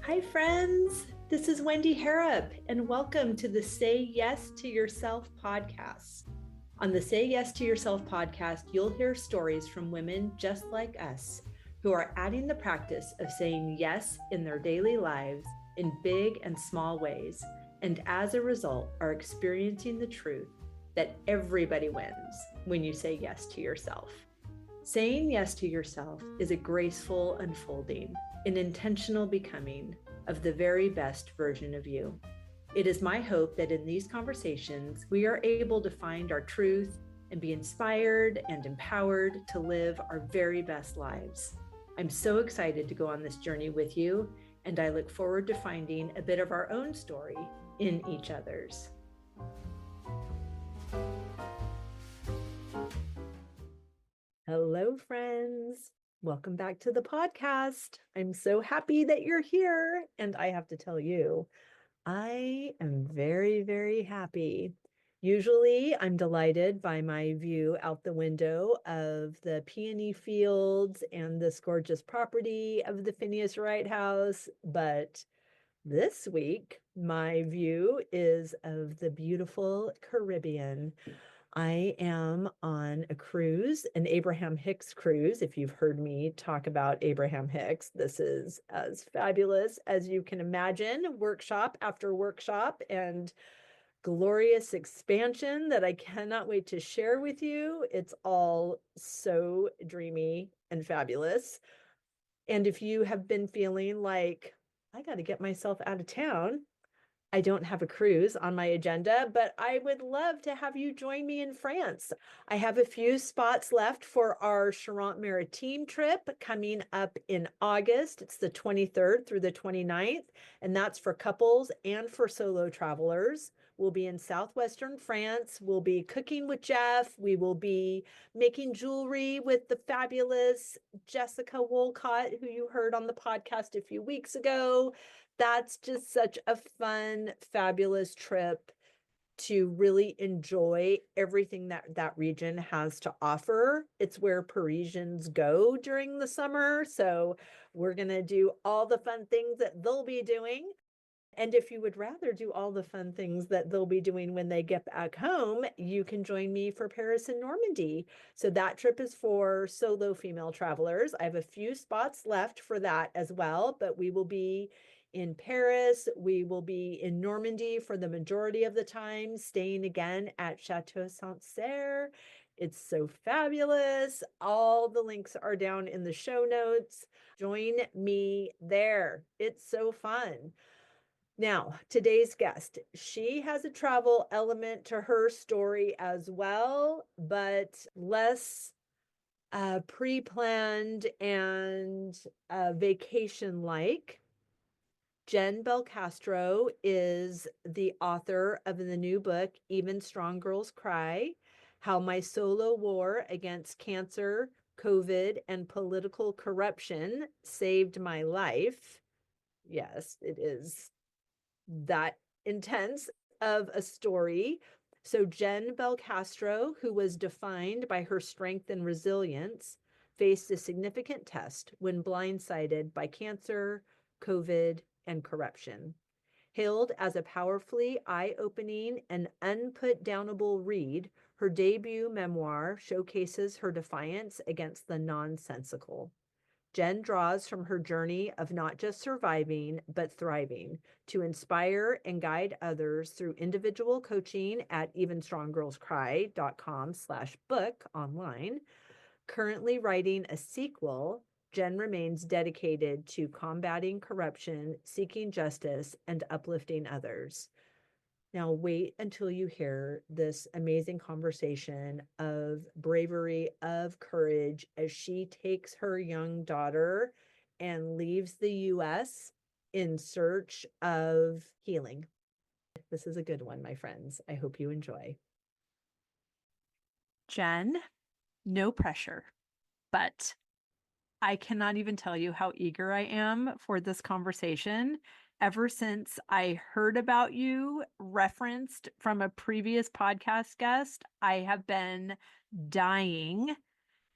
Hi, friends. This is Wendy Harrop, and welcome to the Say Yes to Yourself podcast. On the Say Yes to Yourself podcast, you'll hear stories from women just like us who are adding the practice of saying yes in their daily lives in big and small ways, and as a result, are experiencing the truth that everybody wins when you say yes to yourself. Saying yes to yourself is a graceful unfolding, an intentional becoming of the very best version of you. It is my hope that in these conversations, we are able to find our truth and be inspired and empowered to live our very best lives. I'm so excited to go on this journey with you, and I look forward to finding a bit of our own story in each other's. Hello, friends. Welcome back to the podcast. I'm so happy that you're here. And I have to tell you, I am very, very happy. Usually I'm delighted by my view out the window of the peony fields and this gorgeous property of the Phineas Wright House. But this week, my view is of the beautiful Caribbean. I am on a cruise, an Abraham Hicks cruise. If you've heard me talk about Abraham Hicks, this is as fabulous as you can imagine, workshop after workshop and glorious expansion that I cannot wait to share with you. It's all so dreamy and fabulous. And if you have been feeling like, I got to get myself out of town, I don't have a cruise on my agenda, but I would love to have you join me in France. I have a few spots left for our Charente-Maritime trip coming up in August. It's the 23rd through the 29th, and that's for couples and for solo travelers. We'll be in southwestern France. We'll be cooking with Jeff. We will be making jewelry with the fabulous Jessica Wolcott, who you heard on the podcast a few weeks ago. That's just such a fun, fabulous trip to really enjoy everything that that region has to offer. It's where Parisians go during the summer. So we're going to do all the fun things that they'll be doing. And if you would rather do all the fun things that they'll be doing when they get back home, you can join me for Paris and Normandy. So that trip is for solo female travelers. I have a few spots left for that as well, but we will be in Paris. We will be in Normandy for the majority of the time, staying again at Chateau Sancerre. It's so fabulous. All the links are down in the show notes. Join me there. It's so fun. Now, today's guest, she has a travel element to her story as well, but less pre-planned and vacation-like. Jen Belcastro is the author of the new book, Even Strong Girls Cry: How My Solo War Against Cancer, COVID, and Political Corruption Saved My Life. Yes, it is that intense of a story. So Jen Belcastro, who was defined by her strength and resilience, faced a significant test when blindsided by cancer, COVID, and corruption. Hailed as a powerfully eye-opening and unputdownable read, her debut memoir showcases her defiance against the nonsensical. Jen draws from her journey of not just surviving, but thriving to inspire and guide others through individual coaching at evenstronggirlscry.com/book online. Currently writing a sequel, Jen remains dedicated to combating corruption, seeking justice, and uplifting others. Now, wait until you hear this amazing conversation of bravery, of courage, as she takes her young daughter and leaves the US in search of healing. This is a good one, my friends. I hope you enjoy. Jen, no pressure, but I cannot even tell you how eager I am for this conversation. Ever since I heard about you referenced from a previous podcast guest, I have been dying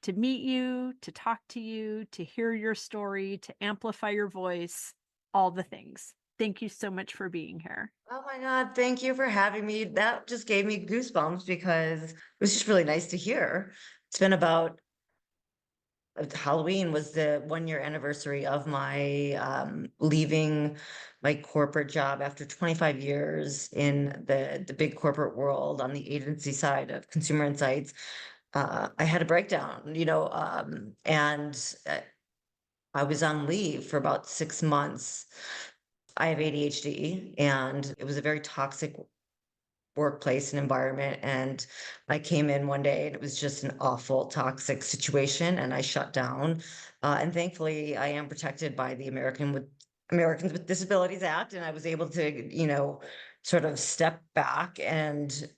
to meet you, to talk to you, to hear your story, to amplify your voice. all the things. Thank you so much for being here. Oh my God, thank you for having me. That just gave me goosebumps because it was just really nice to hear. It's been about Halloween was the 1 year anniversary of my leaving my corporate job after 25 years in the big corporate world on the agency side of consumer insights. I had a breakdown, and I was on leave for about 6 months. I have ADHD, and it was a very toxic workplace and environment. And I came in one day and it was just an awful, toxic situation, and I shut down. And thankfully, I am protected by the Americans with Disabilities Act, and I was able to, sort of step back and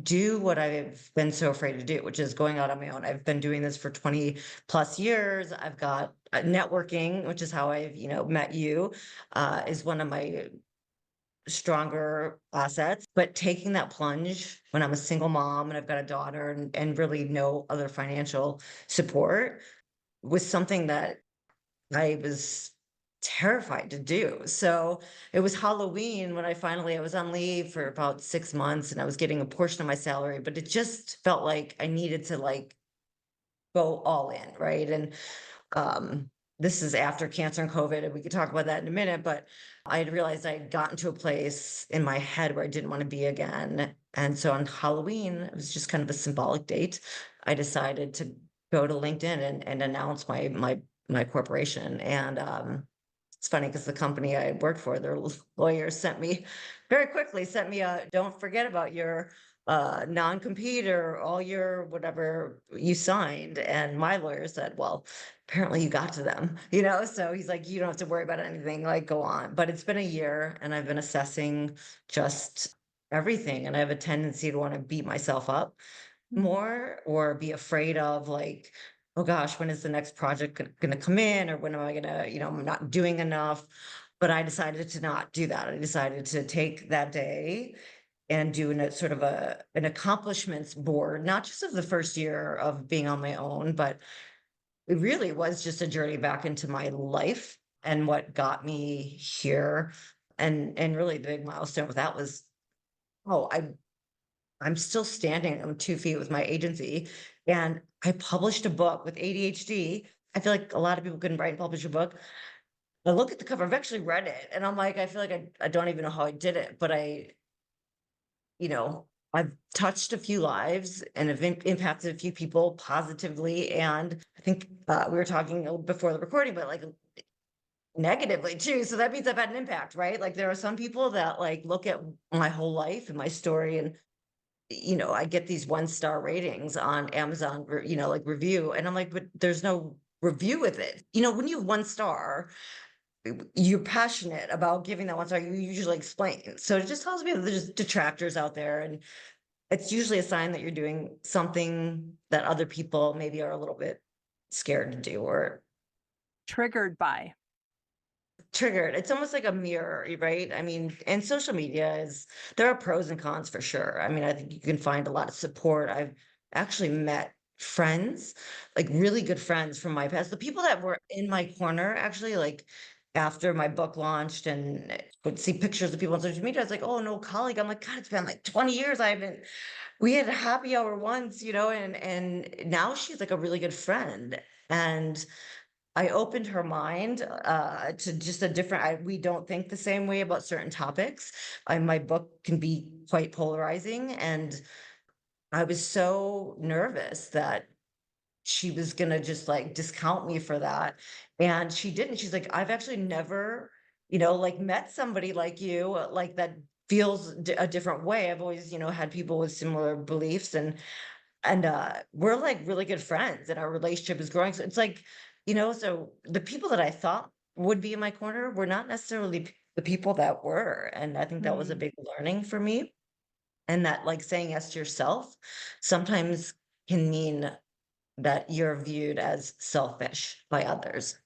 do what I've been so afraid to do, which is going out on my own. I've been doing this for 20 plus years. I've got networking, which is how I've, met you, is one of my stronger assets. But taking that plunge when I'm a single mom and I've got a daughter and really no other financial support was something that I was terrified to do. So it was Halloween when I was on leave for about 6 months and I was getting a portion of my salary, but it just felt like I needed to like go all in, right? And um, this is after cancer and COVID, and we could talk about that in a minute, but I had realized I had gotten to a place in my head where I didn't want to be again. And so on Halloween, it was just kind of a symbolic date. I decided to go to LinkedIn and announce my corporation. And it's funny because the company I worked for, their lawyers very quickly sent me a don't forget about your non-compete or all your whatever you signed. And my lawyer said, well, apparently you got to them, so he's like, you don't have to worry about anything, like go on. But it's been a year and I've been assessing just everything, and I have a tendency to want to beat myself up more or be afraid of like, oh gosh, when is the next project going to come in, or when am I going to, I'm not doing enough. But I decided to not do that. I decided to take that day and do a sort of an accomplishments board, not just of the first year of being on my own, but it really was just a journey back into my life and what got me here. And really the big milestone with that was, oh, I'm still standing on 2 feet with my agency, and I published a book with ADHD. I feel like a lot of people couldn't write and publish a book. I look at the cover, I've actually read it, and I'm like, I feel like I don't even know how I did it, but you know, I've touched a few lives and have impacted a few people positively. And I think we were talking before the recording, but like negatively too. So that means I've had an impact, right? Like there are some people that like look at my whole life and my story, and I get these 1-star ratings on Amazon, like review. And I'm like, but there's no review with it. When you have 1 star, you're passionate about giving that 1 star, you usually explain. So it just tells me that there's detractors out there. And it's usually a sign that you're doing something that other people maybe are a little bit scared to do or Triggered by. triggered. It's almost like a mirror, right? I mean, and social media there are pros and cons for sure. I mean, I think you can find a lot of support. I've actually met friends, like really good friends from my past, the people that were in my corner, actually, like after my book launched and would see pictures of people on social media. I was like, oh, no colleague. I'm like, God, it's been like 20 years. We had a happy hour once, and now she's like a really good friend. And I opened her mind to just we don't think the same way about certain topics. My book can be quite polarizing. And I was so nervous that she was going to just like discount me for that. And she didn't. She's like, I've actually never, like met somebody like you, like that feels a different way. I've always, had people with similar beliefs, and we're like really good friends and our relationship is growing. So it's like, so the people that I thought would be in my corner were not necessarily the people that were. And I think that was a big learning for me. And that like saying yes to yourself sometimes can mean that you're viewed as selfish by others.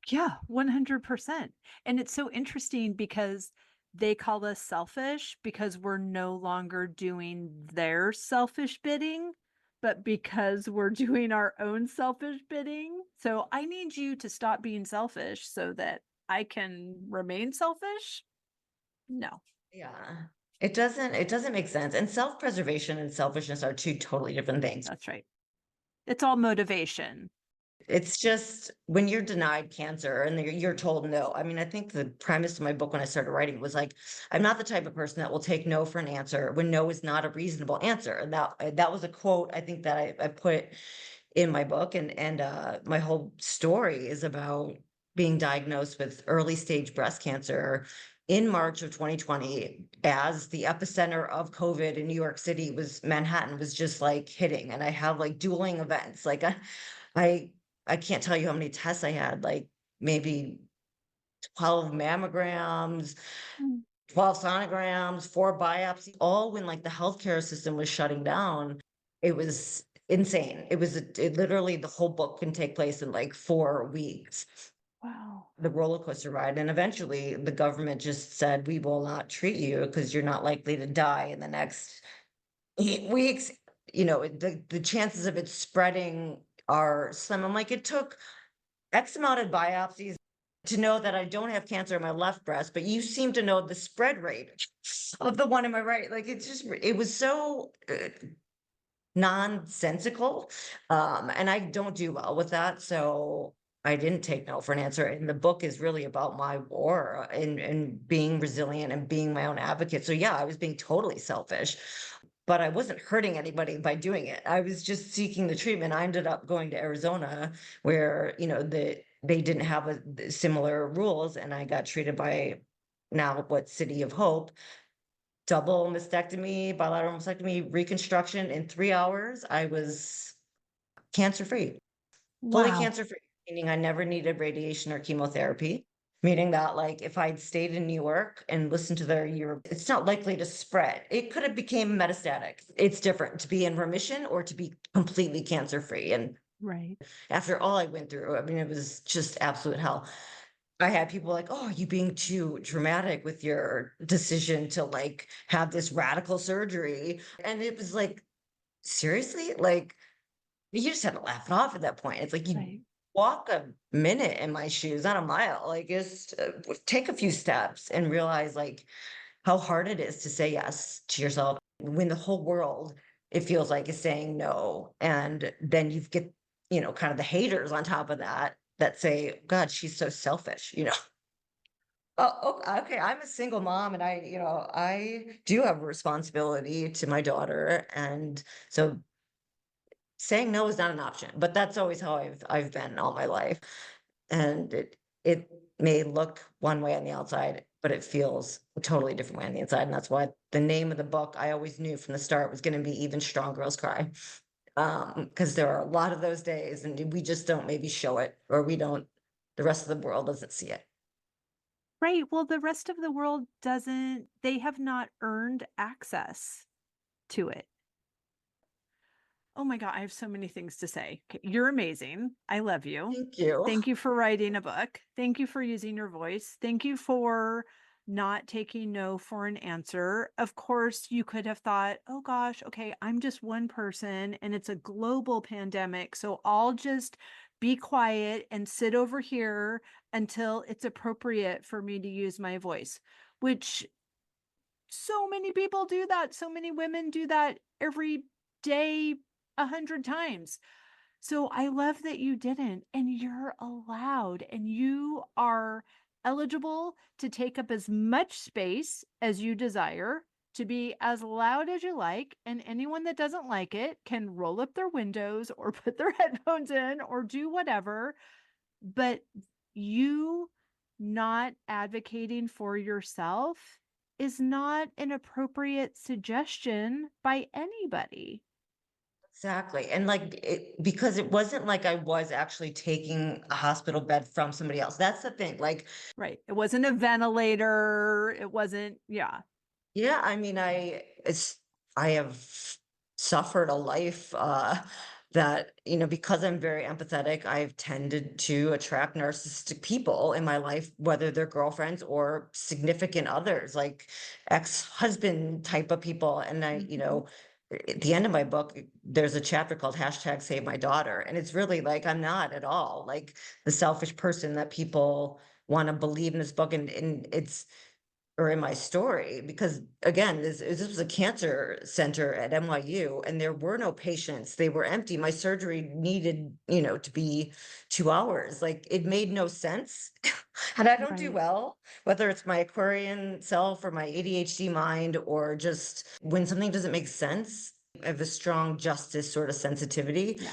Yeah, 100%. And it's so interesting because they call us selfish because we're no longer doing their selfish bidding, but because we're doing our own selfish bidding. So I need you to stop being selfish so that I can remain selfish? No. Yeah. It doesn't make sense. And self-preservation and selfishness are two totally different things. That's right. It's all motivation. It's just when you're denied cancer and you're told no. I mean, I think the premise of my book when I started writing was like, I'm not the type of person that will take no for an answer when no is not a reasonable answer. And that was a quote I think that I put in my book, and my whole story is about being diagnosed with early stage breast cancer in March of 2020, as the epicenter of COVID in New York City was Manhattan was just like hitting. And I have like dueling events. Like I I can't tell you how many tests I had, like maybe 12 mammograms, Mm. 12 sonograms, 4 biopsies, all when like the healthcare system was shutting down. It was insane. It literally, the whole book can take place in like 4 weeks. Wow. The roller coaster ride. And eventually the government just said, we will not treat you because you're not likely to die in the next 8 weeks. The chances of it spreading are slim. I'm like, it took X amount of biopsies to know that I don't have cancer in my left breast, but you seem to know the spread rate of the one in my right. Like it was so nonsensical. And I don't do well with that. So I didn't take no for an answer. And the book is really about my war and being resilient and being my own advocate. So yeah, I was being totally selfish, but I wasn't hurting anybody by doing it. I was just seeking the treatment. I ended up going to Arizona where, they didn't have similar rules, and I got treated by now what City of Hope, double mastectomy, bilateral mastectomy, reconstruction in 3 hours. I was cancer-free, fully Wow. cancer-free, meaning I never needed radiation or chemotherapy. Meaning that, like, if I'd stayed in New York and listened to their it's not likely to spread. It could have became metastatic. It's different to be in remission or to be completely cancer-free. And Right. after all I went through, I mean, it was just absolute hell. I had people like, "Oh, are you being too dramatic with your decision to like have this radical surgery?" And it was like, seriously? Like, you just had to laugh it off at that point. It's like you Right. walk a minute in my shoes, not a mile. Like, just take a few steps and realize like how hard it is to say yes to yourself when the whole world, it feels like, is saying no. And then you get, kind of the haters on top of that say, God, she's so selfish. Oh, okay. I'm a single mom, and I do have a responsibility to my daughter. And so saying no is not an option, but that's always how I've been all my life. And it may look one way on the outside, but it feels a totally different way on the inside. And that's why the name of the book, I always knew from the start, was going to be Even Strong Girls Cry. Because there are a lot of those days, and we just don't maybe show it, or the rest of the world doesn't see it. Right. Well, the rest of the world doesn't, they have not earned access to it. Oh my God, I have so many things to say. Okay, you're amazing. I love you. Thank you. Thank you for writing a book. Thank you for using your voice. Thank you for not taking no for an answer. Of course, you could have thought, oh gosh, okay, I'm just one person and it's a global pandemic. So I'll just be quiet and sit over here until it's appropriate for me to use my voice, which so many people do that. So many women do that every day, 100 times. So I love that you didn't, and you're allowed, and you are eligible to take up as much space as you desire, to be as loud as you like. And anyone that doesn't like it can roll up their windows or put their headphones in or do whatever. But you not advocating for yourself is not an appropriate suggestion by anybody. Exactly. And like because it wasn't like I was actually taking a hospital bed from somebody else. That's the thing. Like, Right. It wasn't a ventilator. It wasn't, yeah. yeah, I mean, I have suffered a life that, because I'm very empathetic, I've tended to attract narcissistic people in my life, whether they're girlfriends or significant others, like ex-husband type of people. And Mhm. at the end of my book, there's a chapter called #Save My Daughter. And it's really like I'm not at all like the selfish person that people want to believe in this book and it's or in my story, because again, this was a cancer center at NYU and there were no patients. They were empty. My surgery needed, to be 2 hours. Like it made no sense. And I don't do Right. well, whether it's my Aquarian self or my ADHD mind, or just when something doesn't make sense. I have a strong justice sort of sensitivity. Yeah.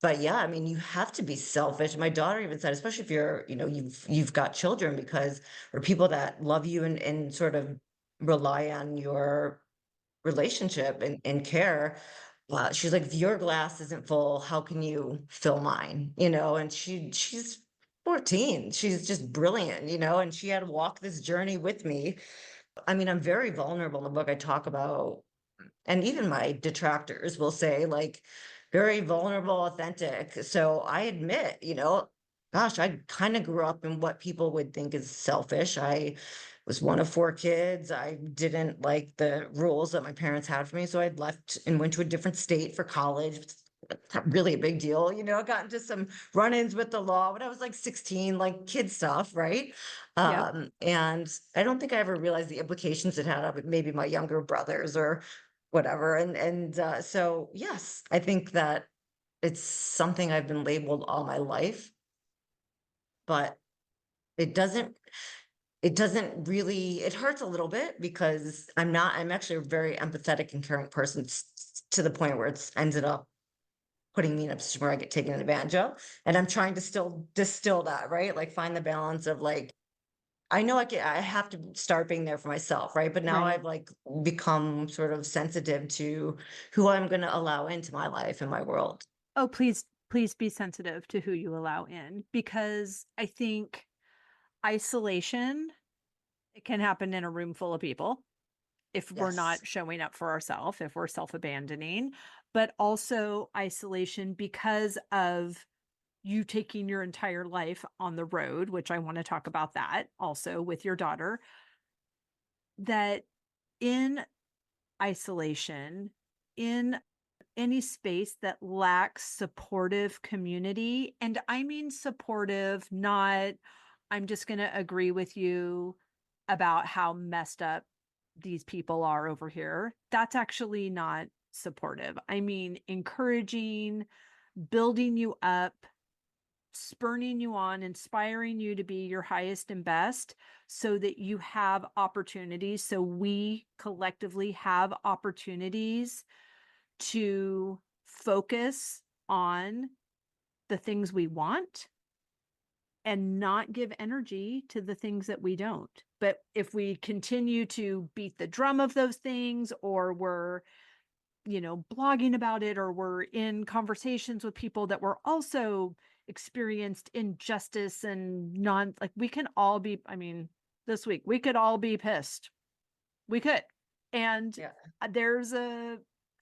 But yeah, I mean, you have to be selfish. My daughter even said, especially if you're, you've got children, because or people that love you and sort of rely on your relationship and care. She's like, if your glass isn't full, how can you fill mine? And she's 14. She's just brilliant, and she had to walk this journey with me. I mean, I'm very vulnerable in the book. I talk about, and even my detractors will say, like, very vulnerable, authentic. So I admit, gosh, I kind of grew up in what people would think is selfish. I was one of 4 kids. I didn't like the rules that my parents had for me. So I left and went to a different state for college. It's not really a big deal. I got into some run-ins with the law when I was like 16, like kid stuff, right? Yep. And I don't think I ever realized the implications it had of maybe my younger brothers or whatever. And so yes, I think that it's something I've been labeled all my life, but it doesn't it hurts a little bit because I'm actually a very empathetic and caring person, to the point where it's ended up putting me in a position where I get taken advantage of. And I'm trying to still distill that, right? Like find the balance of like, I know I have to start being there for myself, right? But now Right. I've like become sort of sensitive to who I'm going to allow into my life and my world. Oh, please be sensitive to who you allow in, because I think isolation, it can happen in a room full of people if we're not Yes. showing up for ourselves, if we're self-abandoning, but also isolation because of you taking your entire life on the road, which I want to talk about that also with your daughter, that in isolation, in any space that lacks supportive community, and I mean supportive, not I'm just going to agree with you about how messed up these people are over here. That's actually not supportive. I mean, encouraging, building you up, spurring you on, inspiring you to be your highest and best so that you have opportunities. So we collectively have opportunities to focus on the things we want and not give energy to the things that we don't. But if we continue to beat the drum of those things, or we're, blogging about it, or we're in conversations with people that were also experienced injustice and like we can all be, I mean, this week, we could all be pissed. We could. And Yeah. there's a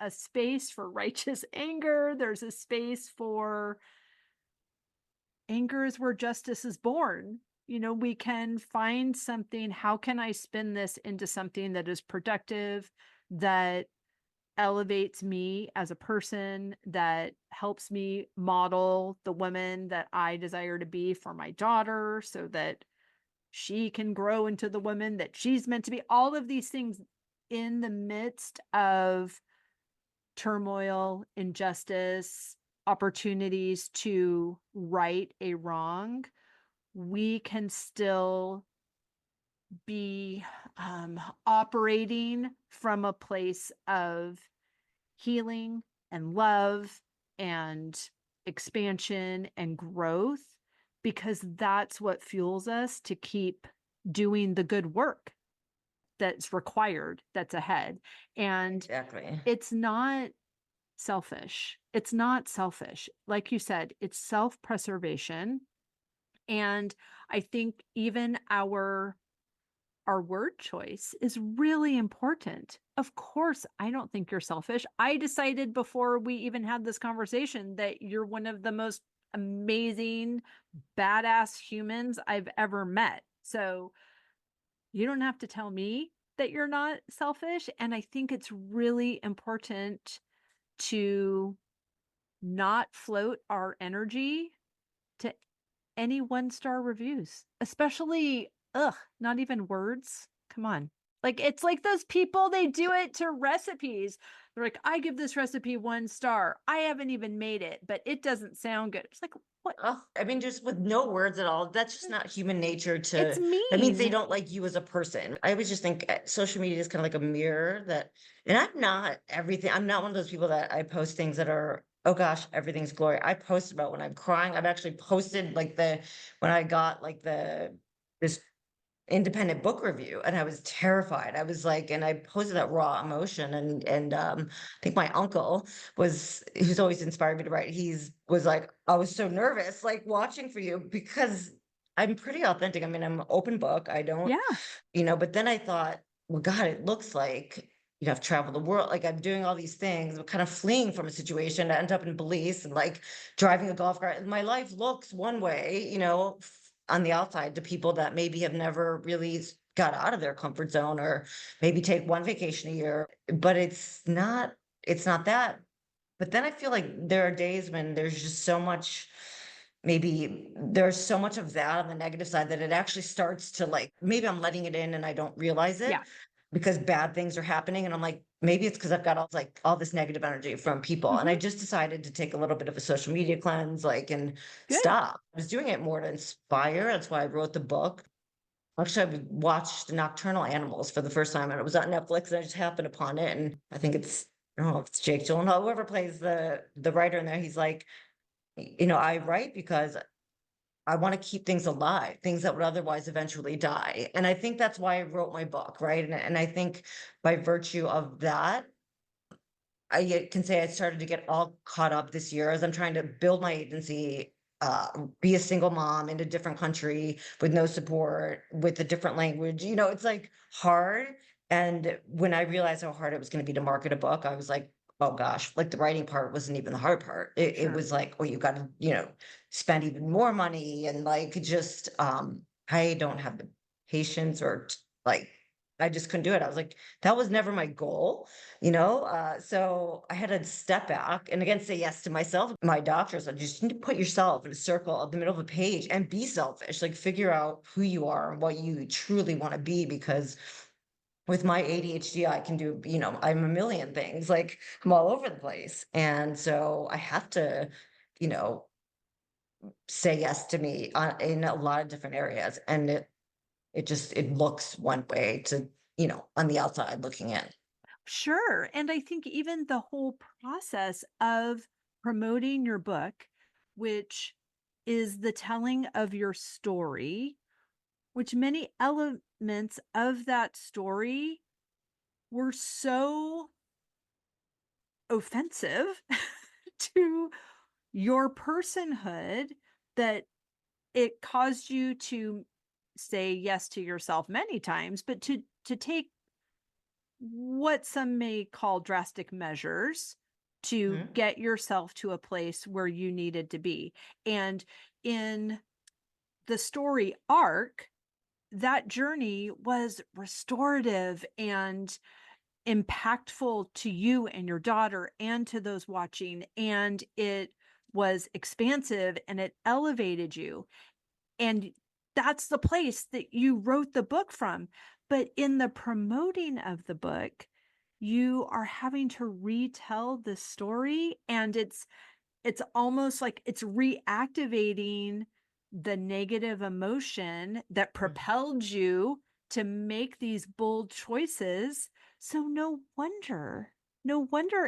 space for righteous anger. There's a space for anger is where justice is born. We can find something. How can I spin this into something that is productive, that elevates me as a person, that helps me model the woman that I desire to be for my daughter so that she can grow into the woman that she's meant to be? All of these things in the midst of turmoil, injustice, opportunities to right a wrong, we can still be operating from a place of healing and love and expansion and growth, because that's what fuels us to keep doing the good work that's required, that's ahead. And Exactly. it's not selfish. It's not selfish. Like you said, it's self-preservation. And I think even our word choice is really important. Of course, I don't think you're selfish. I decided before we even had this conversation that you're one of the most amazing, badass humans I've ever met. So you don't have to tell me that you're not selfish. And I think it's really important to not float our energy to any 1-star reviews, especially, not even words. Come on. Like, it's like those people, they do it to recipes. They're like, I give this recipe 1 star. I haven't even made it, but it doesn't sound good. It's like, what? Oh, I mean, just with no words at all. That's just not human nature It's that means they mean. don't like you as a person. I always just think social media is kind of like a mirror that, and I'm not everything. I'm not one of those people that I post things that are, oh gosh, everything's glory. I post about when I'm crying. I've actually posted like when I got like this independent book review and I was terrified. I was like, and I posted that raw emotion and I think my uncle who's always inspired me to write. Was like, I was so nervous, like watching for you because I'm pretty authentic. I mean, I'm an open book. I don't, Yeah. but then I thought, well, God, it looks like I've traveled the world. Like I'm doing all these things, but kind of fleeing from a situation to end up in Belize and like driving a golf cart. My life looks one way, on the outside to people that maybe have never really got out of their comfort zone or maybe take one vacation a year, but it's not that. But then I feel like there are days when there's just so much, maybe there's so much of that on the negative side that it actually starts to like, maybe I'm letting it in and I don't realize it Yeah. because bad things are happening. And I'm like, maybe it's because I've got all this negative energy from people. And I just decided to take a little bit of a social media cleanse, and Good. stop. I was doing it more to inspire. That's why I wrote the book. Actually, I watched Nocturnal Animals for the first time and it was on Netflix and I just happened upon it. And I think I don't know if it's Jake Gyllenhaal, whoever plays the writer in there, he's like, I write because I want to keep things alive, things that would otherwise eventually die. And I think that's why I wrote my book, right? And I think by virtue of that, I can say I started to get all caught up this year as I'm trying to build my agency, be a single mom in a different country with no support, with a different language. It's like hard. And when I realized how hard it was going to be to market a book, I was like, oh gosh, like the writing part wasn't even the hard part. It Sure. was like, oh, you got to, spend even more money and like just I don't have the patience or like I just couldn't do it. I was like, that was never my goal. So I had to step back and again say yes to myself. My doctor said, just need to put yourself in a circle of the middle of a page and be selfish, like figure out who you are and what you truly want to be. Because with my ADHD, I can do, I'm a million things, like I'm all over the place. And so I have to, you know, say yes to me in a lot of different areas. And it looks one way to, on the outside looking in. Sure. And I think even the whole process of promoting your book, which is the telling of your story, which many elements of that story were so offensive to your personhood that it caused you to say yes to yourself many times, but to take what some may call drastic measures to Mhm. get yourself to a place where you needed to be. And in the story arc, that journey was restorative and impactful to you and your daughter and to those watching. And it was expansive and it elevated you. And that's the place that you wrote the book from. But in the promoting of the book, you are having to retell the story, and it's almost like it's reactivating the negative emotion that propelled you to make these bold choices. So no wonder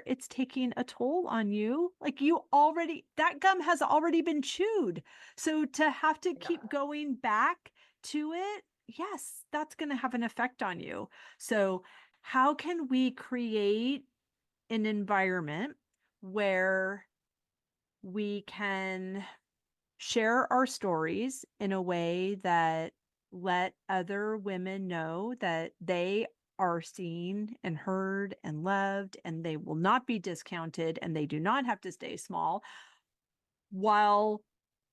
it's taking a toll on you. Like, that gum has already been chewed. So to have to keep going back to it, yes, that's going to have an effect on you. So how can we create an environment where we can share our stories in a way that let other women know that they are seen and heard and loved, and they will not be discounted, and they do not have to stay small, while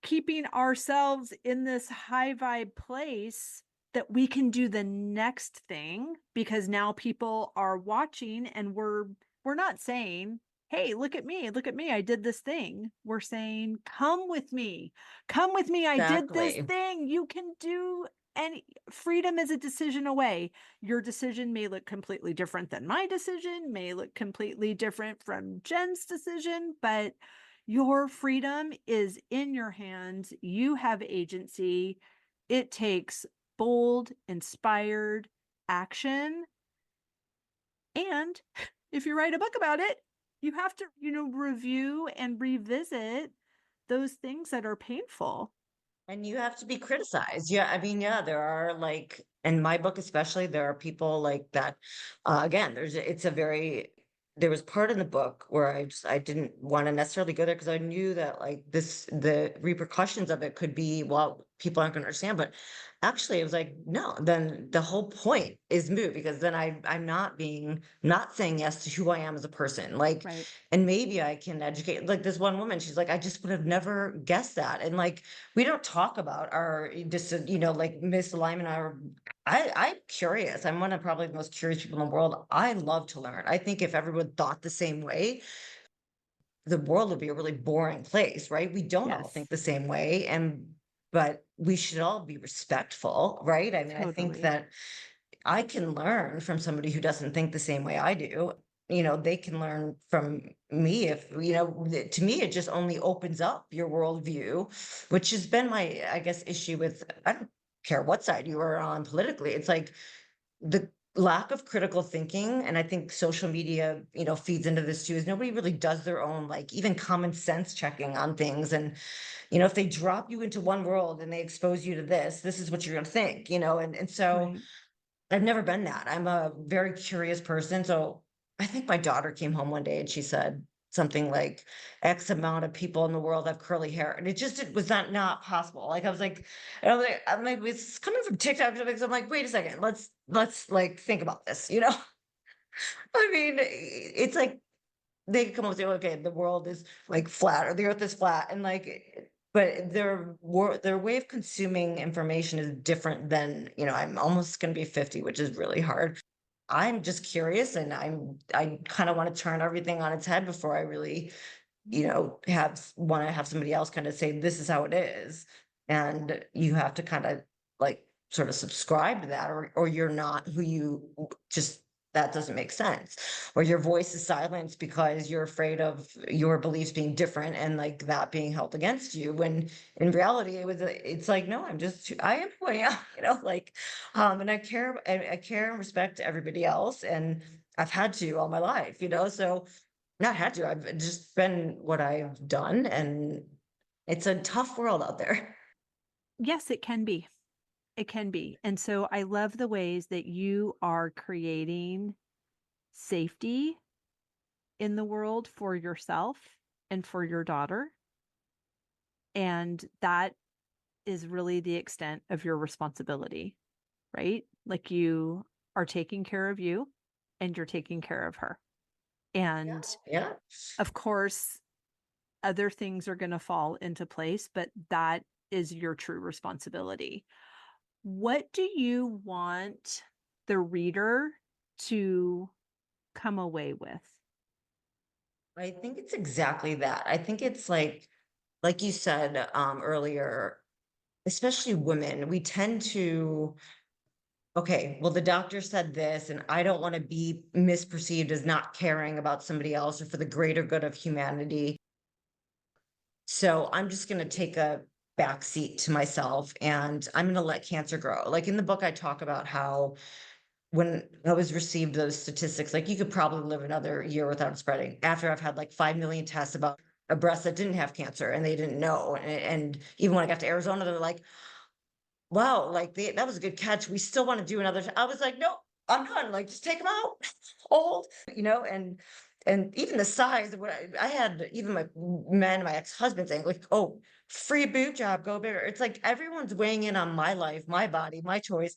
keeping ourselves in this high vibe place that we can do the next thing, because now people are watching, and we're not saying hey, look at me, I did this thing. We're saying, come with me, I did this Exactly. thing. You can do any. Freedom is a decision away. Your decision may look completely different than my decision, may look completely different from Jen's decision, but your freedom is in your hands. You have agency. It takes bold, inspired action. And if you write a book about it, you have to, review and revisit those things that are painful. And you have to be criticized. Yeah, I mean, yeah, there are like in my book especially, there are people like that. Again, there was part in the book where I didn't want to necessarily go there because I knew that like the repercussions of it could be, well, people aren't going to understand. But actually, it was like, no, then the whole point is moot because then I'm not saying yes to who I am as a person. Like, Right. and maybe I can educate like this one woman, she's like, I just would have never guessed that. And like we don't talk about our just like misalignment. I'm curious. I'm one of probably the most curious people in the world. I love to learn. I think if everyone thought the same way, the world would be a really boring place, right? We don't all Yes. think the same way, but we should all be respectful, right? I mean, I think Totally. that I can learn from somebody who doesn't think the same way I do. They can learn from me if, to me, it just only opens up your worldview, which has been my, I guess, issue with, I don't care what side you are on politically. It's like the lack of critical thinking. And I think social media, feeds into this too, is nobody really does their own, like even common sense checking on things. And, if they drop you into one world and they expose you to this is what you're going to think, and so Right. I've never been that. I'm a very curious person. So I think my daughter came home one day and she said something like X amount of people in the world have curly hair. And it was not possible. Like I was like, and I'm like, it's coming from TikTok. So I'm like, wait a second, let's like think about this, I mean, it's like they come up and say, okay, the world is like flat or the earth is flat. And like, but their way of consuming information is different than, I'm almost going to be 50, which is really hard. I'm just curious and I kind of want to turn everything on its head before I really, want to have somebody else kind of say, this is how it is. And you have to kind of like sort of subscribe to that or you're not who you just that doesn't make sense. Or your voice is silenced because you're afraid of your beliefs being different and like that being held against you. When in reality, it's like, no, I am who I am, like, and I care and respect everybody else. And I've had to all my life, so not had to, I've just been what I've done. And it's a tough world out there. Yes, it can be. It can be. And so I love the ways that you are creating safety in the world for yourself and for your daughter. And that is really the extent of your responsibility, right? Like you are taking care of you and you're taking care of her. Yeah. And Yeah. of course, other things are going to fall into place, but that is your true responsibility. What do you want the reader to come away with? I think it's exactly that. I think it's like you said earlier, especially women, we tend to, okay, well, the doctor said this, and I don't want to be misperceived as not caring about somebody else or for the greater good of humanity. So I'm just going to take a back seat to myself and I'm going to let cancer grow. Like in the book, I talk about how when I was received those statistics, like you could probably live another year without it spreading after I've had like 5 million tests about a breast that didn't have cancer and they didn't know. And even when I got to Arizona, they're like, wow, like that was a good catch. We still want to do another. I was like, no, I'm done. Like, just take them out. Old, and even the size of what I had, even my men, my ex-husband saying, like, oh, free boob job, go bigger. It's like everyone's weighing in on my life, my body, my choice.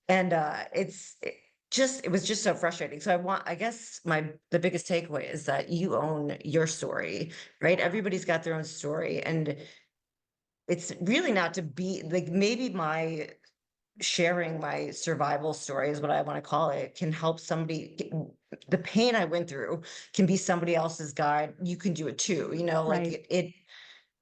And it was just so frustrating. So I guess the biggest takeaway is that you own your story, right? Everybody's got their own story. And it's really not to be like maybe my sharing my survival story is what I want to call it can help somebody the pain I went through can be somebody else's guide. You can do it too. Like Right. it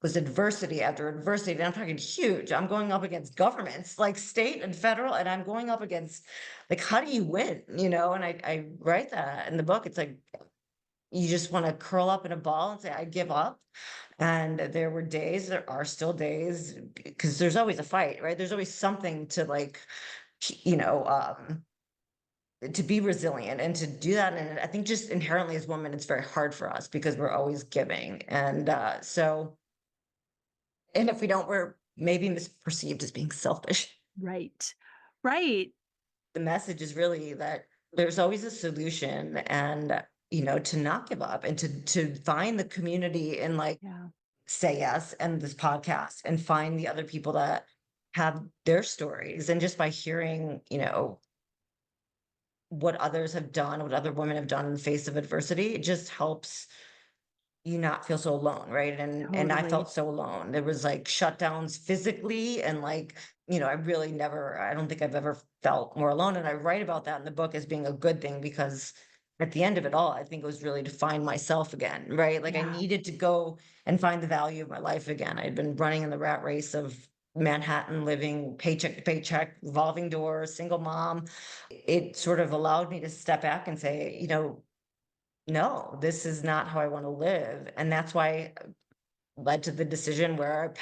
was adversity after adversity. And I'm talking huge. I'm going up against governments like state and federal, and I'm going up against like, how do you win? And I write that in the book. It's like, you just want to curl up in a ball and say, I give up. And there were days, there are still days, because there's always a fight, right? There's always something to like, you know, to be resilient and to do that. And I think just inherently as women, it's very hard for us because we're always giving. And and if we don't, we're maybe misperceived as being selfish. Right. Right. The message is really that there's always a solution, and to not give up and to find the community and like Yeah. say yes and this podcast and find the other people that have their stories. And just by hearing what others have done, what other women have done in the face of adversity, it just helps you not feel so alone, right? And I Totally. felt so alone. There was like shutdowns physically, and like, I don't think I've ever felt more alone. And I write about that in the book as being a good thing, because at the end of it all, I think it was really to find myself again, right? Like I Yeah. needed to go and find the value of my life again. I had been running in the rat race of Manhattan, living paycheck to paycheck, revolving doors, single mom. It sort of allowed me to step back and say, no, this is not how I want to live. And that's why led to the decision where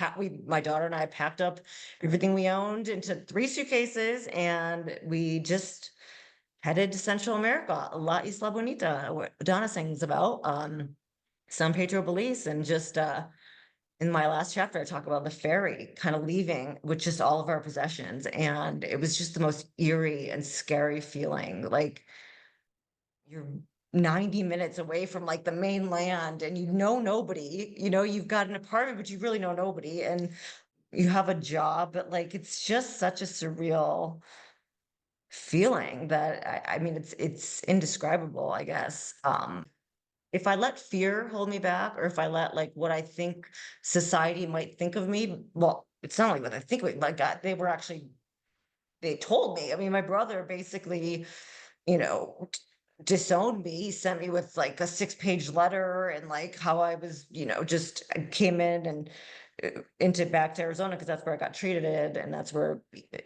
my daughter and I packed up everything we owned into 3 suitcases, and we just headed to Central America, La Isla Bonita, where Donna sings about, San Pedro Belize. And just in my last chapter, I talk about the ferry kind of leaving with just all of our possessions. And it was just the most eerie and scary feeling. Like you're 90 minutes away from like the mainland, and nobody, you've got an apartment, but you really know nobody, and you have a job, but like it's just such a surreal feeling that I mean it's indescribable, I guess. If I let fear hold me back, or if I let like what I think society might think of me, well, it's not like what I think, like God, they told me. I mean, my brother basically, you know, disowned me. He sent me with like a 6-page letter, and like how I was, just I came in and into back to Arizona because that's where I got treated, and that's where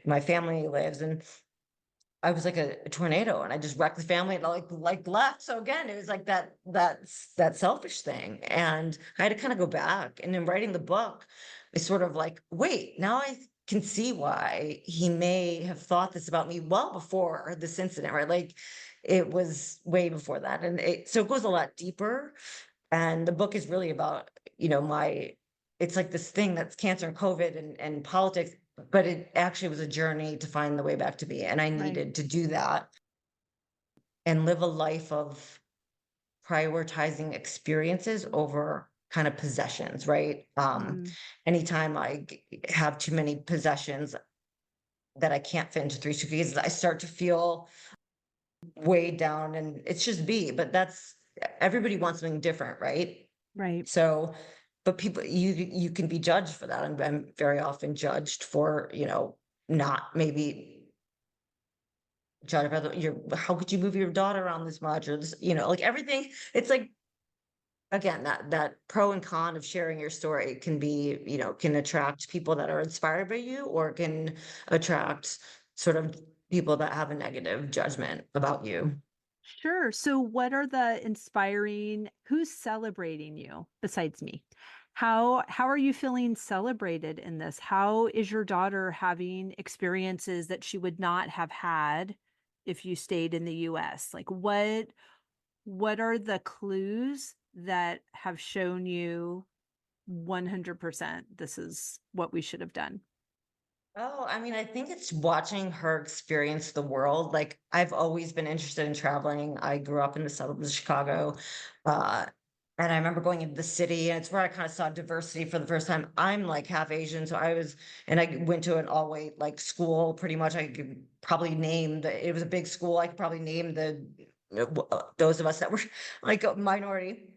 my family lives. And I was like a tornado, and I just wrecked the family and like left. So again, it was like that selfish thing. And I had to kind of go back. And in writing the book, I sort of like, wait, now I can see why he may have thought this about me well before this incident, right? Like it was way before that. And so it goes a lot deeper. And the book is really about, it's like this thing that's cancer and COVID and politics, but it actually was a journey to find the way back to me. And I Right. needed to do that and live a life of prioritizing experiences over kind of possessions, right? Mm. Anytime have too many possessions that I can't fit into 3 suitcases, I start to feel weighed down, and it's just but everybody wants something different, right? Right. So, but people, you can be judged for that. I'm very often judged for, not maybe judged by how could you move your daughter around this much, or this, like everything. It's like, again, that pro and con of sharing your story can be, can attract people that are inspired by you, or can attract sort of people that have a negative judgment about you. Sure. So what are the inspiring, who's celebrating you besides me? How are you feeling celebrated in this? How is your daughter having experiences that she would not have had if you stayed in the US? Like what are the clues that have shown you 100% this is what we should have done? Oh, I mean, I think it's watching her experience the world. Like, I've always been interested in traveling. I grew up in the suburbs of Chicago. Uh, and I remember going into the city, and it's where I kind of saw diversity for the first time. I'm like half Asian, so and I went to an all white like school pretty much. I could probably name it was a big school. I could probably name those of us that were like a minority.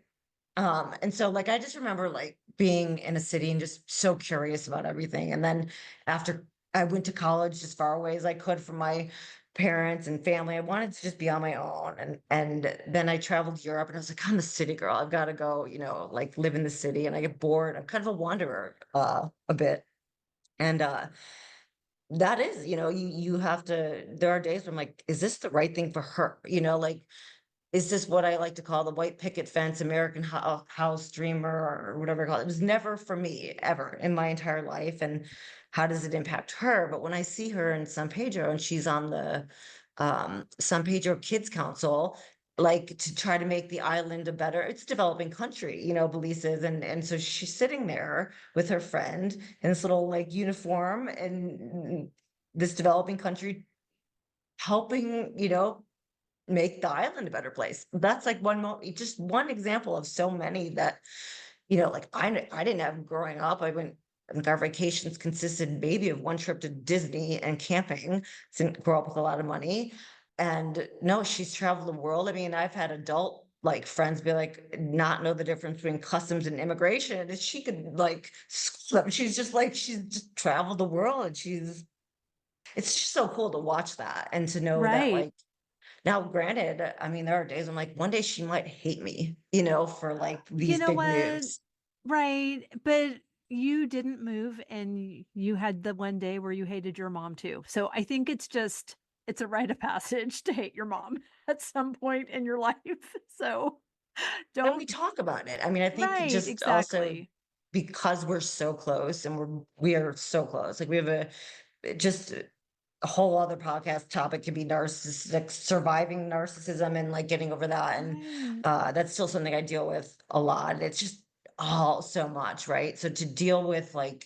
And so like I just remember like being in a city and just so curious about everything. And then after I went to college as far away as I could from my parents and family. I wanted to just be on my own. And then I traveled Europe and I was like, I'm a city girl. I've got to go, like live in the city. And I get bored. I'm kind of a wanderer a bit. And that is, you have to, there are days where I'm like, is this the right thing for her? Like, is this what I like to call the white picket fence American house dreamer or whatever I call it? It was never for me ever in my entire life. And how does it impact her? But when I see her in San Pedro and she's on the San Pedro Kids Council, like to try to make the island a better, it's a developing country, Belize is. And so she's sitting there with her friend in this little like uniform in this developing country, helping, make the island a better place. That's like just one example of so many that, like I didn't have growing up. I think our vacations consisted maybe of one trip to Disney and camping. Didn't grow up with a lot of money. And no, she's traveled the world. I mean, I've had adult like friends be like, not know the difference between customs and immigration. And she could like, she's just traveled the world and it's just so cool to watch that and to know that Right. like, now, granted, I mean, there are days I'm like, one day she might hate me, for like You these know big what? moves. Right. But you didn't move and you had the one day where you hated your mom too. So I think it's a rite of passage to hate your mom at some point in your life. So And we don't, talk about it. I mean, I think right, just also exactly. because we're so close and we are so close. Like we have just a whole other podcast topic could be narcissistic, surviving narcissism and like getting over that. And Right. that's still something I deal with a lot. It's just all so much, right? So to deal with like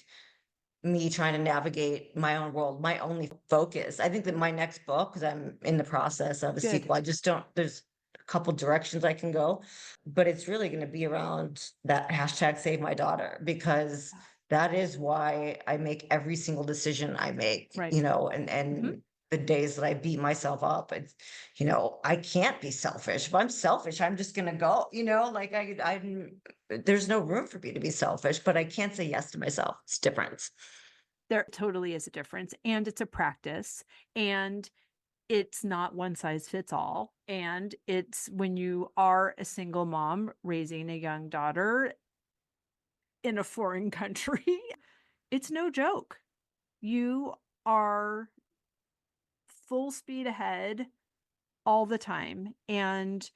me trying to navigate my own world, my only focus. I think that my next book, because I'm in the process of a Good. sequel, I just don't, there's a couple directions I can go, but it's really going to be around that hashtag save my daughter, because that is why I make every single decision I make, Right. and Mhm. the days that I beat myself up, it's, I can't be selfish. If I'm selfish, I'm just gonna go, like there's no room for me to be selfish, but I can't say yes to myself. It's different. There totally is a difference, and it's a practice, and it's not one size fits all. And it's when you are a single mom raising a young daughter in a foreign country, it's no joke. You are full speed ahead all the time. And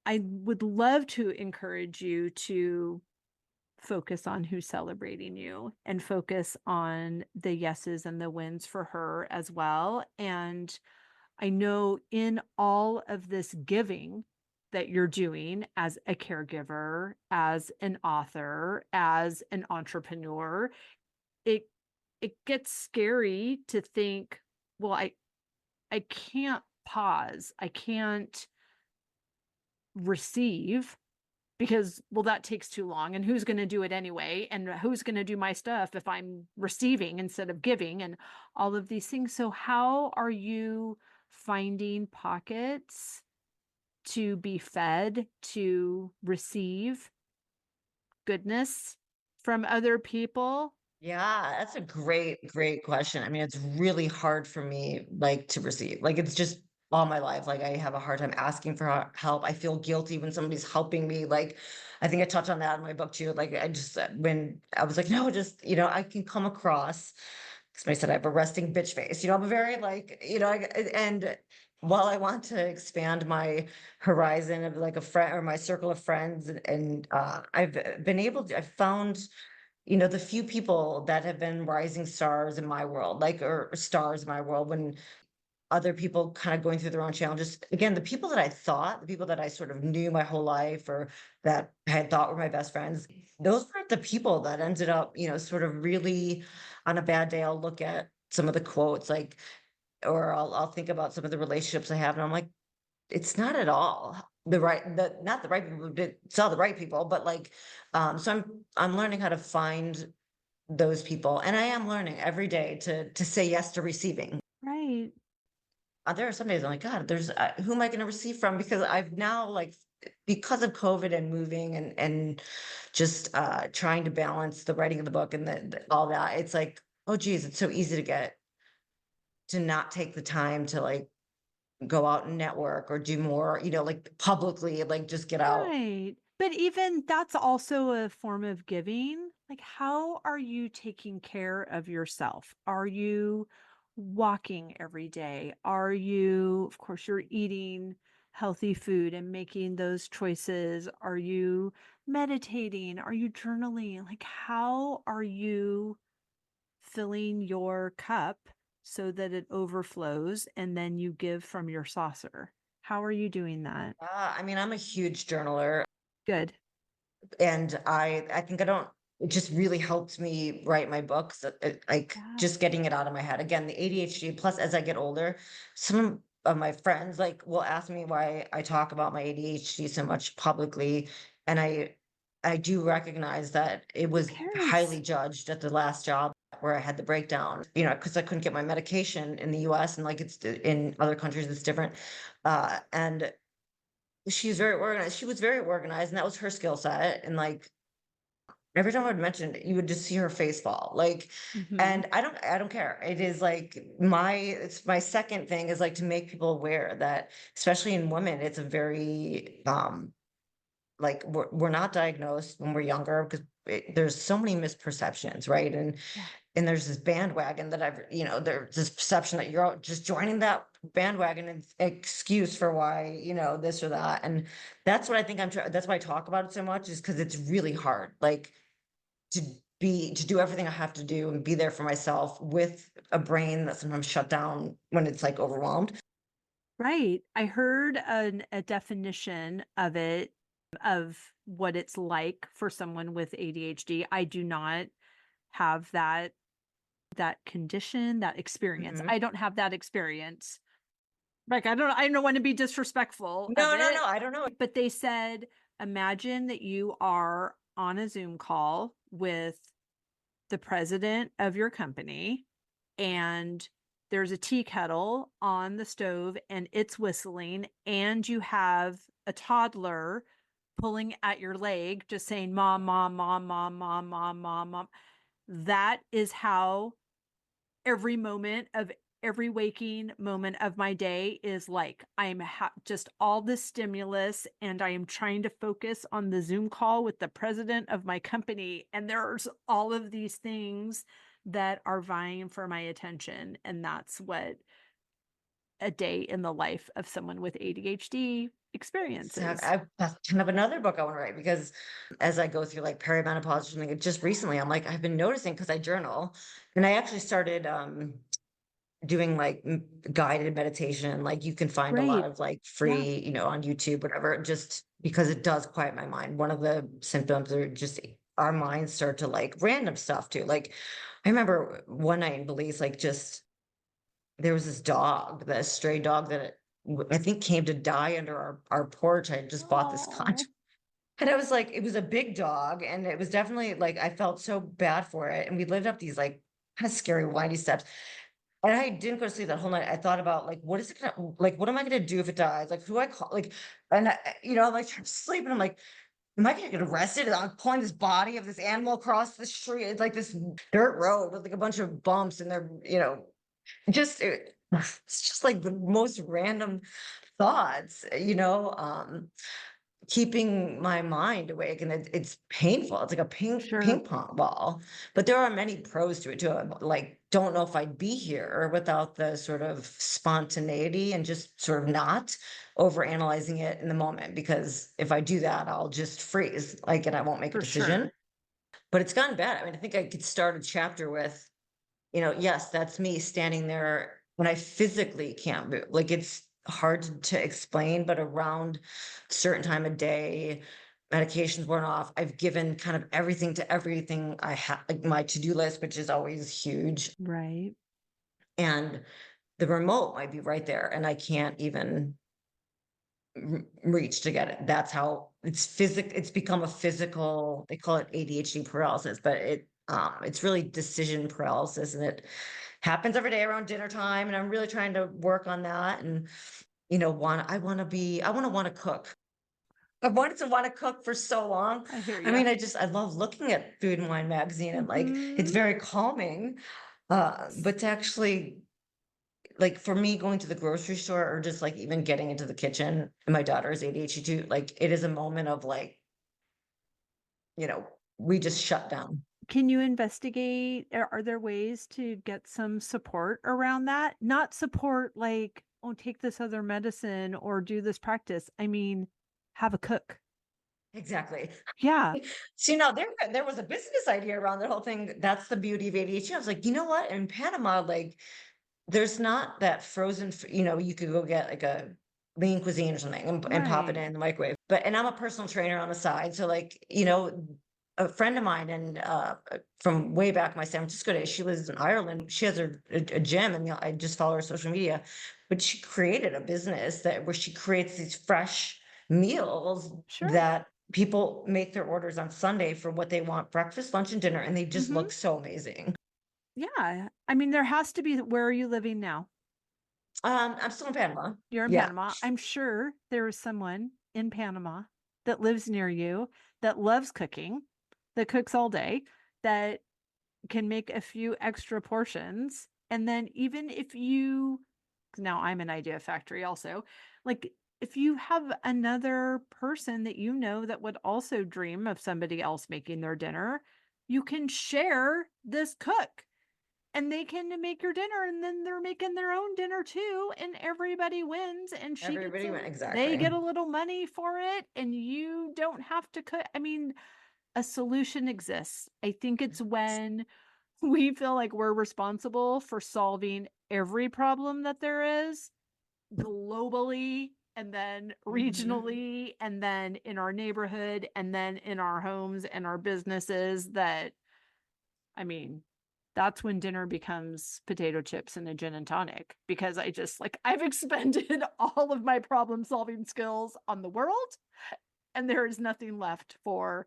I would love to encourage you to focus on who's celebrating you and focus on the yeses and the wins for her as well. And I know in all of this giving that you're doing as a caregiver, as an author, as an entrepreneur, it it gets scary to think, well, I can't pause. I can't receive because, well, that takes too long. And who's going to do it anyway? And who's going to do my stuff if I'm receiving instead of giving and all of these things? So, how are you finding pockets to be fed, to receive goodness from other people? Yeah, that's a great question. I mean, it's really hard for me like to receive. Like it's just all my life. Like I have a hard time asking for help. I feel guilty when somebody's helping me. Like I think I touched on that in my book too. Like I just when I was like, no, just I can come across. Somebody said I have a resting bitch face. I'm a very like and while I want to expand my horizon of like a friend or my circle of friends, and I've been able to, I've found the few people that have been rising stars in my world, like, or stars in my world when other people kind of going through their own challenges. Again, the people that I sort of knew my whole life or that I had thought were my best friends, those were the people that ended up, sort of really on a bad day, I'll look at some of the quotes, like, or I'll think about some of the relationships I have, and I'm like, it's not at all not the right people, it's all the right people, but like, so I'm learning how to find those people. And I am learning every day to say yes to receiving. Right. There are some days I'm like, God, there's who am I going to receive from? Because I've now like because of COVID and moving and just trying to balance the writing of the book and all that. It's like, oh geez, it's so easy to get to not take the time to like go out and network or do more, like publicly, like just get out. Right. But even that's also a form of giving. Like, how are you taking care of yourself? Are you walking every day? Are you, of course, you're eating healthy food and making those choices? Are you meditating? Are you journaling? Like, how are you filling your cup so that it overflows and then you give from your saucer? How are you doing that? I mean, I'm a huge journaler, Good. and I think it just really helped me write my books, like Yeah. just getting it out of my head. Again, the ADHD, plus as I get older, some of my friends like will ask me why I talk about my ADHD so much publicly. And I do recognize that it Who was highly cares? judged at the last job where I had the breakdown, because I couldn't get my medication in the US, and like it's in other countries, it's different. And she's very organized. She was very organized, and that was her skill set. And like every time I'd mention it, you would just see her face fall. Like, Mhm. and I don't care. It is like it's my second thing is like to make people aware that, especially in women, it's a very like we're not diagnosed when we're younger because there's so many misperceptions, right? Yeah. And there's this bandwagon that there's this perception that you're just joining that bandwagon and excuse for why, this or that. And that's what I think that's why I talk about it so much, is because it's really hard, like to to do everything I have to do and be there for myself with a brain that sometimes shut down when it's like overwhelmed. Right. I heard a definition of it, of what it's like for someone with ADHD. I do not have that condition, that experience. Mhm. I don't have that experience. Like, I don't want to be disrespectful of No, it, I don't know. but they said, imagine that you are on a Zoom call with the president of your company, and there's a tea kettle on the stove and it's whistling, and you have a toddler pulling at your leg just saying mom, mom, mom, mom, mom, mom, mom, mom. That is how every moment of every waking moment of my day is like. I'm just all this stimulus, and I am trying to focus on the Zoom call with the president of my company, and there's all of these things that are vying for my attention, and that's what a day in the life of someone with ADHD experiences. That's kind of another book I want to write, because as I go through like perimenopause or something, just recently I'm like, I've been noticing, because I journal, and I actually started doing like guided meditation. Like you can find a lot Great. of like Yeah, free, on YouTube, whatever, just because it does quiet my mind. One of the symptoms are just our minds start to like random stuff too. Like I remember one night in Belize, like just there was this dog, that stray dog that I think came to die under our porch. I had just bought this condo. oh, And I was like, it was a big dog, and it was definitely like I felt so bad for it. And we lived up these like kind of scary windy steps. And I didn't go to sleep that whole night. I thought about like, what is it gonna like, what am I gonna do if it dies? Like, who do I call? Like, and I'm like trying to sleep, and I'm like, am I gonna get arrested? And I'm pulling this body of this animal across the street. It's like this dirt road with like a bunch of bumps, and they're, just it's just like the most random thoughts, keeping my mind awake, and it's painful. It's like a ping sure, pong ball. But there are many pros to it too. I like don't know if I'd be here without the sort of spontaneity and just sort of not over analyzing it in the moment, because if I do that, I'll just freeze, like, and I won't make a for decision. sure. But it's gotten bad. I mean, I think I could start a chapter with, yes, that's me standing there when I physically can't move. Like it's hard to explain, but around a certain time of day, medications worn off. I've given kind of everything to everything I have, like my to-do list, which is always huge. Right. And the remote might be right there, and I can't even reach to get it. That's how it's become a physical, they call it ADHD paralysis, but it's really decision paralysis, and it happens every day around dinner time. And I'm really trying to work on that. And I want to cook. I've wanted to want to cook for so long. I hear I you. mean, I love looking at Food and Wine magazine, and like it's Mhm. very calming. But to actually like for me, going to the grocery store or just like even getting into the kitchen, and my daughter is ADHD too, like it is a moment of like, we just shut down. Can you investigate? Are there ways to get some support around that? Not support like, oh, take this other medicine or do this practice. I mean, have a cook. Exactly. Yeah. See, now there was a business idea around the whole thing. That's the beauty of ADHD. I was like, you know what? In Panama, like there's not that frozen, you could go get like a lean cuisine or something and pop it Right. in the microwave. And I'm a personal trainer on the side. So like, a friend of mine and from way back my San Francisco days, she lives in Ireland. She has a gym, and I just follow her social media. But she created a business where she creates these fresh meals Sure. that people make their orders on Sunday for what they want, breakfast, lunch, and dinner, and they just Mhm. look so amazing. Yeah. I mean, there has to be. Where are you living now? I'm still in Panama. You're in Yeah. Panama. I'm sure there is someone in Panama that lives near you that loves cooking, that cooks all day, that can make a few extra portions. And then even if you, now I'm an idea factory also, like if you have another person that you know that would also dream of somebody else making their dinner, you can share this cook and they can make your dinner and then they're making their own dinner too and everybody wins and Everybody went they exactly. get a little money for it and you don't have to cook. I mean, a solution exists. I think it's when we feel like we're responsible for solving every problem that there is globally and then Mhm. regionally and then in our neighborhood and then in our homes and our businesses that, I mean, that's when dinner becomes potato chips and a gin and tonic because I just like I've expended all of my problem solving skills on the world and there is nothing left for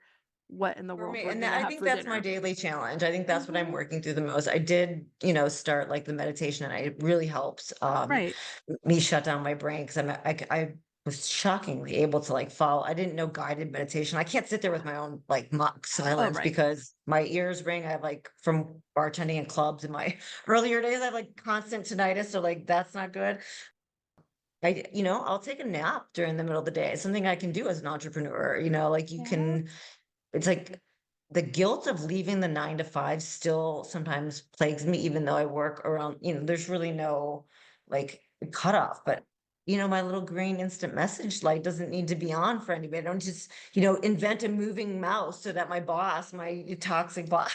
what in the For world me, we're and going to I have think for that's my dinner. daily challenge. I think that's what I'm Mhm. working through the most. I did, start like the meditation, and it really helps Right. me shut down my brain because I was shockingly able to like follow. I didn't know guided meditation. I can't sit there with my own like mock Oh, silence right. because my ears ring. I have like from bartending in clubs in my earlier days, I have like constant tinnitus, so like that's not good. I'll take a nap during the middle of the day. It's something I can do as an entrepreneur, like you Yeah. can, it's like the guilt of leaving the 9 to 5 still sometimes plagues me, even though I work around, there's really no like cutoff. But, my little green instant message light doesn't need to be on for anybody. I don't just, invent a moving mouse so that my boss, my toxic boss,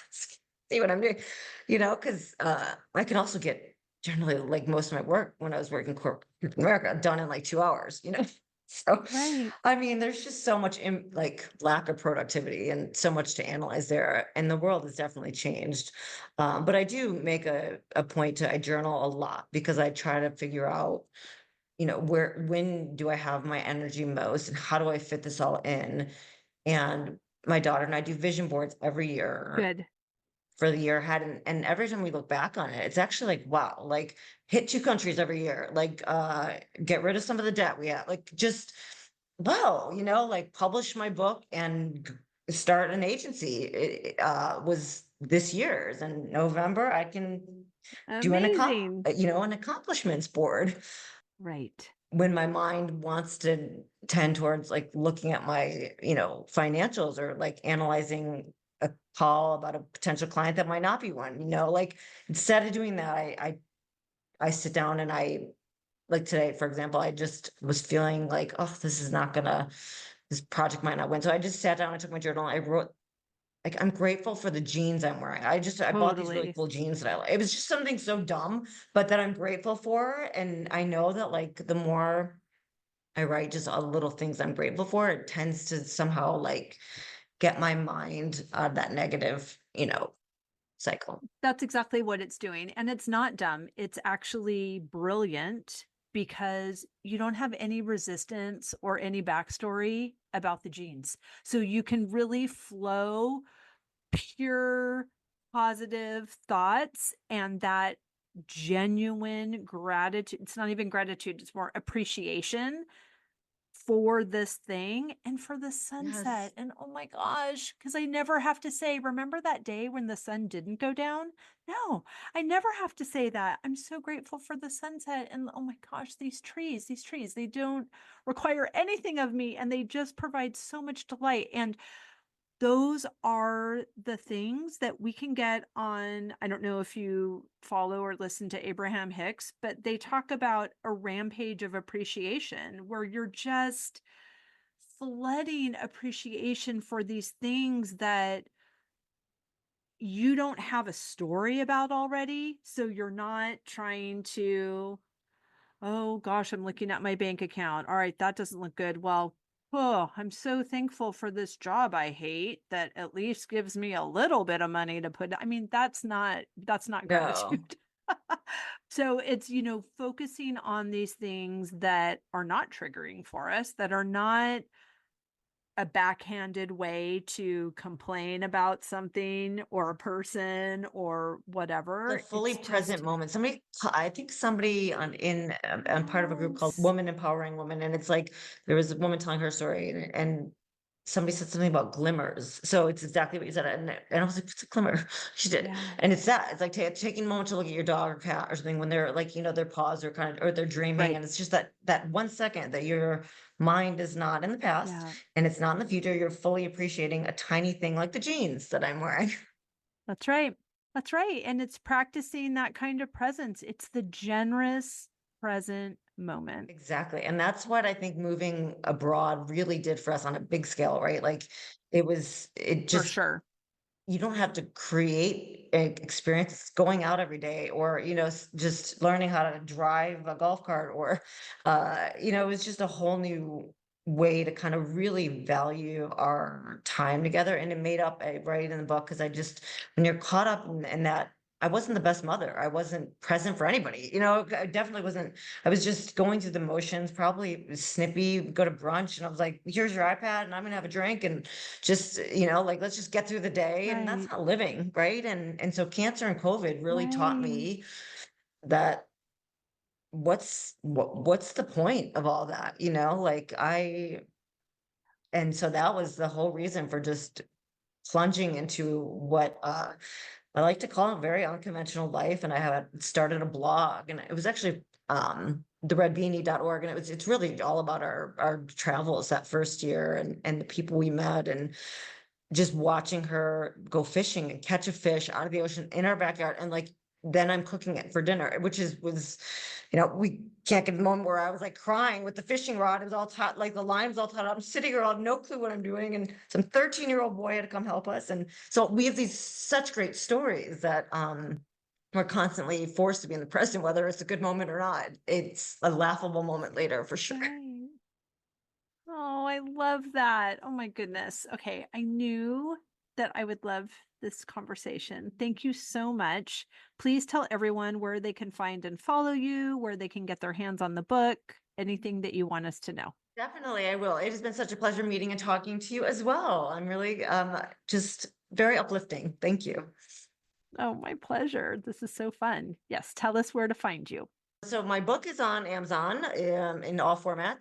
see what I'm doing, because I can also get generally like most of my work when I was working corporate America done in like 2 hours. So, Right. I mean, there's just so much like lack of productivity and so much to analyze there. And the world has definitely changed. But I do make a point I journal a lot because I try to figure out, when do I have my energy most and how do I fit this all in? And my daughter and I do vision boards every year Good. for the year ahead. And every time we look back on it, it's actually like, wow, like hit 2 countries every year, like get rid of some of the debt we have, like just wow, like publish my book and start an agency. It was this year's in November. I can do Amazing. an accomplishments board Right. when my mind wants to tend towards like looking at my, financials or like analyzing a call about a potential client that might not be one, like instead of doing that, I sit down and I like today, for example, I just was feeling like, oh, this project might not win. So I just sat down, I took my journal, I wrote like I'm grateful for the jeans I'm wearing. I bought these really Totally. cool jeans that I like. It was just something so dumb, but that I'm grateful for. And I know that like the more I write just all the little things I'm grateful for, it tends to somehow like get my mind out of that negative, cycle. That's exactly what it's doing. And it's not dumb. It's actually brilliant because you don't have any resistance or any backstory about the genes. So you can really flow pure positive thoughts and that genuine gratitude. It's not even gratitude, it's more appreciation for this thing and for the sunset. Yes. And oh my gosh, because I never have to say, remember that day when the sun didn't go down? No, I never have to say that. I'm so grateful for the sunset. And oh my gosh, these trees, they don't require anything of me and they just provide so much delight. And those are the things that we can get on. I don't know if you follow or listen to Abraham Hicks, but they talk about a rampage of appreciation where you're just flooding appreciation for these things that you don't have a story about already. So you're not trying to, oh gosh, I'm looking at my bank account. All right, that doesn't look good. Well, oh, I'm so thankful for this job I hate that at least gives me a little bit of money to put. I mean, that's not No. gratitude. So it's, focusing on these things that are not triggering for us, that are not a backhanded way to complain about something or a person or The whatever. fully It's present just, moment. I think somebody on part of a group called yes. Woman Empowering Woman, and it's like there was a woman telling her story, and somebody said something about glimmers. So it's exactly what you said, and I was like, "What's a glimmer?" She did, Yeah, and it's that. It's like taking a moment to look at your dog or cat or something when they're like, their paws are kind of, or they're dreaming, right. and it's just that 1 second that your mind is not in the past Yeah. and it's not in the future. You're fully appreciating a tiny thing like the jeans that I'm wearing. That's right. That's right. And it's practicing that kind of presence. It's the generous present moment. Exactly. And that's what I think moving abroad really did for us on a big scale, right? Like it For just, sure. you don't have to create an experience going out every day or, just learning how to drive a golf cart or, it was just a whole new way to kind of really value our time together. And it made up right in the book. Cause when you're caught up in that, I wasn't the best mother. I wasn't present for anybody. I definitely wasn't. I was just going through the motions, probably snippy, go to brunch. And I was like, here's your iPad and I'm going to have a drink. And just like let's just get through the day, and that's Right. not living, right? And so cancer and COVID really taught Right. me that what's the point of all that, like and so that was the whole reason for just plunging into what I like to call a very unconventional life. And I had started a blog, and it was actually theredbeanie.org, and it's really all about our travels that first year and the people we met, and just watching her go fishing and catch a fish out of the ocean in our backyard. And like, then I'm cooking it for dinner, which was, we can't get the moment where I was like crying with the fishing rod. It was all tight, like the line was all tied up. I'm sitting here, I have no clue what I'm doing. And some 13-year-old boy had to come help us. And so we have these such great stories that, we're constantly forced to be in the present, whether it's a good moment or not. It's a laughable moment later for sure. Right. Oh, I love that. Oh my goodness. Okay. I knew that I would love this conversation. Thank you so much. Please tell everyone where they can find and follow you, where they can get their hands on the book, anything that you want us to know. Definitely, I will. It has been such a pleasure meeting and talking to you as well. I'm really just very uplifting. Thank you. Oh, my pleasure. This is so fun. Yes. Tell us where to find you. So my book is on Amazon in all formats.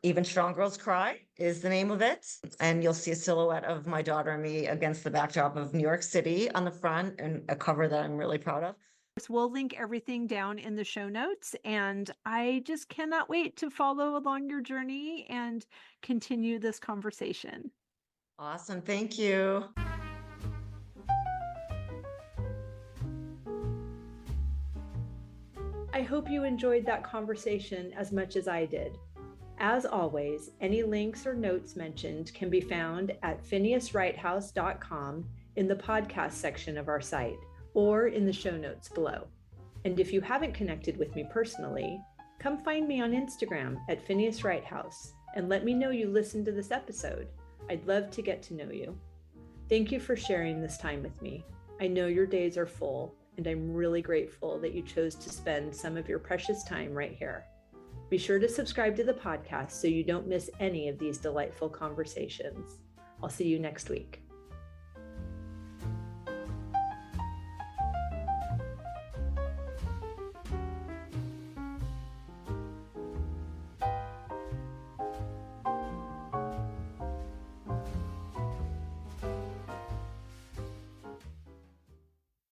Even Strong Girls Cry is the name of it. And you'll see a silhouette of my daughter and me against the backdrop of New York City on the front, and a cover that I'm really proud of. We'll link everything down in the show notes, and I just cannot wait to follow along your journey and continue this conversation. Awesome. Thank you. I hope you enjoyed that conversation as much as I did. As always, any links or notes mentioned can be found at phineaswrighthouse.com in the podcast section of our site or in the show notes below. And if you haven't connected with me personally, come find me on Instagram at Phineas Wright House and let me know you listened to this episode. I'd love to get to know you. Thank you for sharing this time with me. I know your days are full, and I'm really grateful that you chose to spend some of your precious time right here. Be sure to subscribe to the podcast so you don't miss any of these delightful conversations. I'll see you next week.